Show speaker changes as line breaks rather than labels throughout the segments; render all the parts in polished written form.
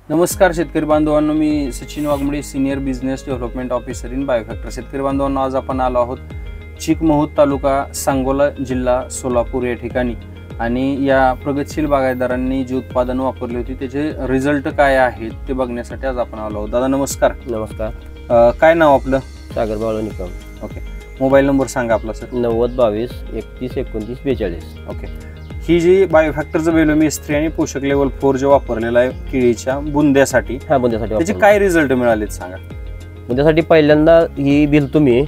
नमस्कार शेतकरी बांधवांनो, मी Sachin Waghmode, senior business development officer in Biofactor. शेतकरी बांधवांनो, आज आपण आलो आहोत चिकमहूद तालुका, सांगोला जिल्हा, सोलापूर या ठिकाणी. आणि या प्रगतशील बागायतदारांनी जी उत्पादनं वापरली होती त्याचे रिझल्ट काय आहेत ते बघण्यासाठी आज आपण आलो आहोत. दादा नमस्कार.
नमस्कार.
काय नाव आपलं?
Sagar Balu Nikam.
Okay. Mobile number सांगा आपला सर.
90 22 31 29 42.
ओके. ही जी बायोफॅक्टरचं बेलोमी स्त्री आणि पोषक लेवल 4 जे वापरलेलं आहे केळीच्या बुंद्यासाठी,
बुंद्यासाठी
त्याचे काय रिझल्ट मिळालेत सांगा.
बुंद्यासाठी पहिल्यांदा ही बिल तुम्ही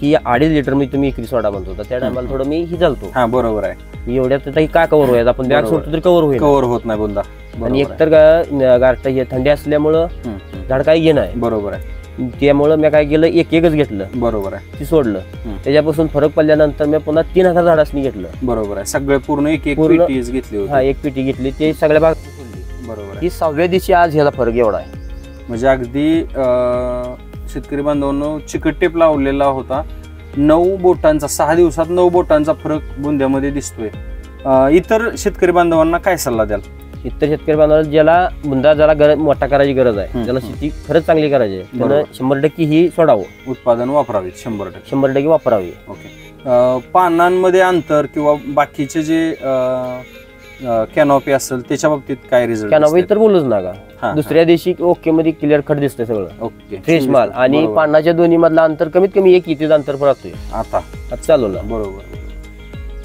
ही 2.5 लिटर मी तुम्ही एकरी सोडा म्हणतो होता, त्या टायमाला थोडं मी ही चालतो.
हा बरोबर आहे.
एवढ्यात काय कव्हर होईल, आपण बॅग सोडतो तरी कव्हर
होत नाही बुंदा.
आणि एकतर गारठा हे थंडी असल्यामुळं झाड काही घेणं आहे.
बरोबर आहे.
त्यामुळं मी काय केलं, एकच घेतलं.
बरोबर आहे.
ती सोडलं. त्याच्यापासून फरक पडल्यानंतर मी पुन्हा 3000 झाडांनी घेतलं.
बरोबर आहे. सगळे पूर्ण एक पेटीच घेतली होती.
हा, एक पेटी घेतली, ते सगळ्या भागात सोडली.
बरोबर आहे.
ही 6व्या दिवशी आज ह्याला फरक एवढा आहे.
म्हणजे अगदी शेतकरी बांधवांनो, चिकट टेप लावलेला होता, 9 बोटांचा, 6 दिवसात 9 बोटांचा फरक बुंद्यामध्ये दिसतोय. इतर शेतकरी बांधवांना काय सल्ला द्याल?
इतर शेतकरी बांधवांना ज्याला बुंदा ज्याला मोठा करायची गरज आहे, त्याला शेती खरंच चांगली करायची आहे, त्यानं 100% ही सोडावं,
उत्पादन वापरावे. 100%
वापरावी.
ओके. पानांमध्ये अंतर किंवा बाकीचे जे कॅनॉपी असेल त्याच्या बाबतीत काय रिझल्ट?
कॅनॉपी तर बोलूच नका. दुसऱ्या दिवशी ओके मध्ये क्लिअर कट दिसतंय सगळं.
ओके.
फ्रेश माल. आणि पानाच्या दोन्ही मधला अंतर कमीत कमी 1 इंच अंतर राहतोय
आता
चालवलं.
बरोबर.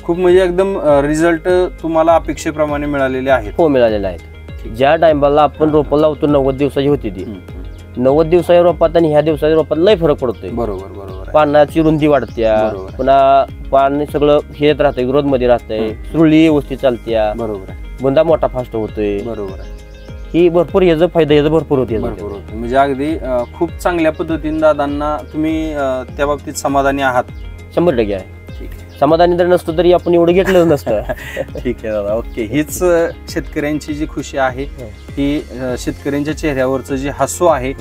खूप म्हणजे एकदम रिझल्ट तुम्हाला अपेक्षेप्रमाणे मिळालेले आहेत.
हो, मिळालेले आहेत. ज्या टायमाला आपण रोपं लावतो 90 दिवसाची होती ती, 90 दिवसाच्या रोपात आणि ह्या दिवसाच्या रोपात लय फरक पडतोय.
बरोबर.
पानाची रुंदी वाढत्या, पुन्हा पान सगळं हे येत राहतंय, ग्रोथ मध्ये राहतंय, सुरळी व्यवस्थित चालत्या.
बरोबर.
बुंदा मोठा फास्ट होतोय.
बरोबर.
ही भरपूर याचा फायदा भरपूर होते.
म्हणजे अगदी खूप चांगल्या पद्धतीने दादांना तुम्ही त्या बाबतीत समाधानी आहात?
100% आहे. समाधानी जर नसतो तरी आपण एवढं घेतलं नसतं.
ठीक आहे दादा. ओके. हीच शेतकऱ्यांची जी खुशी आहे, ही शेतकऱ्यांच्या चेहऱ्यावरचं जे हसू आहे,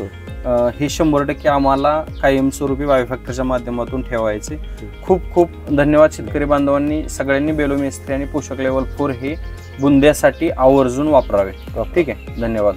हे 100% आम्हाला कायमस्वरूपी बायोफॅक्टरच्या माध्यमातून ठेवायचे. खूप खूप धन्यवाद शेतकरी बांधवांनी. सगळ्यांनी बेलोमी स्त्री आणि पोषक लेवल 4 हे बुंद्यासाठी आवर्जून वापरावे. ठीक आहे. धन्यवाद.